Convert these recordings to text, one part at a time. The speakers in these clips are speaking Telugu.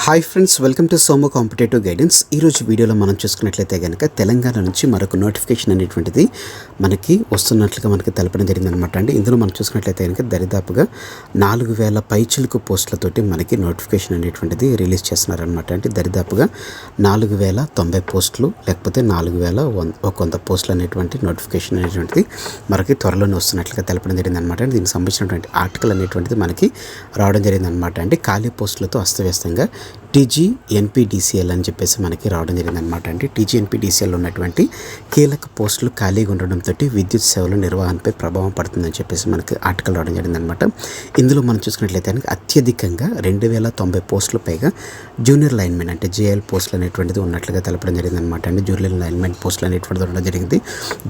Hi friends, welcome to Somo competitive guidance. ఈరోజు వీడియోలో మనం చూసుకున్నట్లయితే కనుక తెలంగాణ నుంచి మరొక నోటిఫికేషన్ అనేటువంటిది మనకి వస్తున్నట్లుగా మనకి తెలపడం జరిగిందనమాట అండి. ఇందులో మనం చూసుకున్నట్లయితే కనుక దరిదాపుగా 4000 పైచిలుకు పోస్టులతోటి మనకి నోటిఫికేషన్ అనేటువంటిది రిలీజ్ చేస్తున్నారనమాట. అంటే దరిదాపుగా 4090 పోస్టులు లేకపోతే 4100 పోస్టులు అనేటువంటి నోటిఫికేషన్ అనేటువంటిది మనకి త్వరలోనే వస్తున్నట్లుగా తెలపడం జరిగిందనమాట. దీనికి సంబంధించినటువంటి ఆర్టికల్ అనేటువంటిది మనకి రావడం జరిగిందనమాట. అంటే ఖాళీ పోస్టులతో అస్తవ్యస్తంగా TGNPDCL అని చెప్పేసి మనకి రావడం జరిగిందనమాట. అంటే TGNPDCL ఉన్నటువంటి కీలక పోస్టులు ఖాళీగా ఉండడంతో విద్యుత్ సేవల నిర్వహణపై ప్రభావం పడుతుందని చెప్పేసి మనకి ఆర్టికల్ రావడం జరిగిందనమాట. ఇందులో మనం చూసుకున్నట్లయితే అత్యధికంగా 2090 పోస్టులు పైగా జూనియర్ లైన్మెన్ అంటే JL పోస్టులు అనేటువంటిది ఉన్నట్లుగా తెలపడం జరిగిందనమాట. అంటే జూనియర్ లైన్మెన్ పోస్టులు అనేటువంటిది ఉండడం జరిగింది.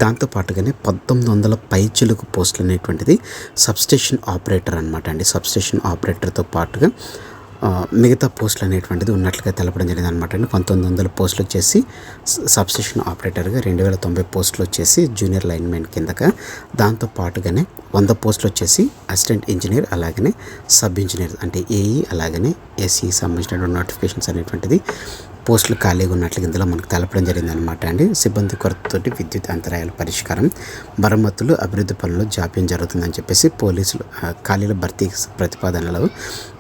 దాంతోపాటుగానే 1900 పైచిలుకు పోస్టులు అనేటువంటిది సబ్స్టేషన్ ఆపరేటర్ అనమాట. అండి సబ్స్టేషన్ ఆపరేటర్తో పాటుగా మిగతా పోస్టులు అనేటువంటిది ఉన్నట్లుగా తెలపడం జరిగింది అనమాట. అండి 1900 పోస్టులు వచ్చేసి సబ్స్టేషన్ ఆపరేటర్గా, 2090 పోస్టులు వచ్చేసి జూనియర్ లైన్మెన్ కిందగా, దాంతో పాటుగానే 100 పోస్టులు వచ్చేసి అసిస్టెంట్ ఇంజనీర్ అలాగనే సబ్ ఇంజనీర్ అంటే AE అలాగనే SE సంబంధించినటువంటి నోటిఫికేషన్స్ అనేటువంటిది పోస్టులు ఖాళీగా ఉన్నట్లుగా ఇందులో మనకు తెలపడం జరిగిందనమాట. అండి సిబ్బంది కొరతతోటి విద్యుత్ అంతరాయాల పరిష్కారం, మరమ్మతులు, అభివృద్ధి పనులు జాప్యం జరుగుతుందని చెప్పేసి పోలీసులు ఖాళీల భర్తీ ప్రతిపాదనలు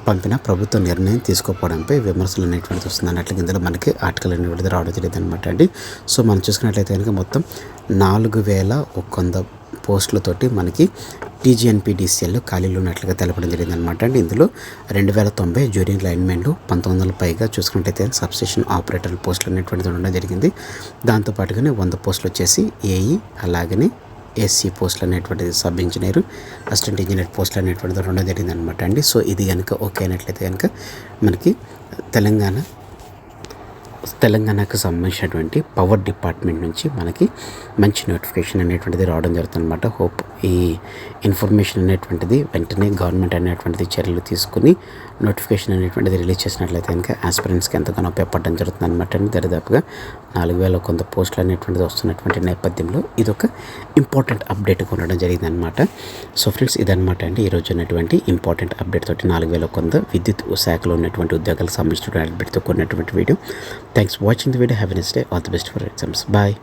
పంపిన ప్రభుత్వ నిర్ణయం తీసుకోకపోవడంపై విమర్శలు అనేటువంటిది వస్తుంది అన్నట్లుగా ఇందులో మనకి ఆర్టికల్ అనేటువంటిది రావడం జరిగింది అనమాట. అండి సో మనం చూసుకున్నట్లయితే కనుక మొత్తం 4100 పోస్టులతోటి మనకి TGNPDCL ఖాళీలు ఉన్నట్లుగా తెలపడం జరిగిందనమాట. అండి ఇందులో 2090 జూనియర్ లైన్మెన్లు, 1900 పైగా చూసుకున్నట్టయితే సబ్స్టేషన్ ఆపరేటర్ పోస్టులు అనేటువంటిది ఉండడం జరిగింది. దాంతోపాటుగానే 100 పోస్టులు వచ్చేసి AE అలాగనే SC పోస్టులు అనేటువంటిది సబ్ ఇంజనీర్, అసిస్టెంట్ ఇంజనీర్ పోస్టులు అనేటువంటిది ఉండడం జరిగింది అనమాట. అండి సో ఇది కనుక ఓకే అయినట్లయితే కనుక మనకి తెలంగాణకు సంబంధించినటువంటి పవర్ డిపార్ట్మెంట్ నుంచి మనకి మంచి నోటిఫికేషన్ అనేటువంటిది రావడం జరుగుతుంది అనమాట. హోప్ ఈ ఇన్ఫర్మేషన్ అనేటువంటిది వెంటనే గవర్నమెంట్ అనేటువంటిది చర్యలు తీసుకుని నోటిఫికేషన్ అనేటువంటిది రిలీజ్ చేసినట్లయితే కనుక ఆస్పిరెంట్స్కి ఎంతగానో ఉపయోగపడడం జరుగుతుంది అనమాట. అండి దరిదాపుగా 4100 పోస్టులు అనేటువంటిది వస్తున్నటువంటి నేపథ్యంలో ఇది ఒక ఇంపార్టెంట్ అప్డేట్గా ఉండడం జరిగింది అనమాట. సో ఫ్రెండ్స్ ఇదనమాట అండి ఈరోజు ఉన్నటువంటి ఇంపార్టెంట్ అప్డేట్ తోటి 4100 విద్యుత్ శాఖలో ఉన్నటువంటి ఉద్యోగాలకు సంబంధించిన అప్డేట్తో కూడినటువంటి video. Thanks for watching the video. Have a nice day. All the best for exams. Bye.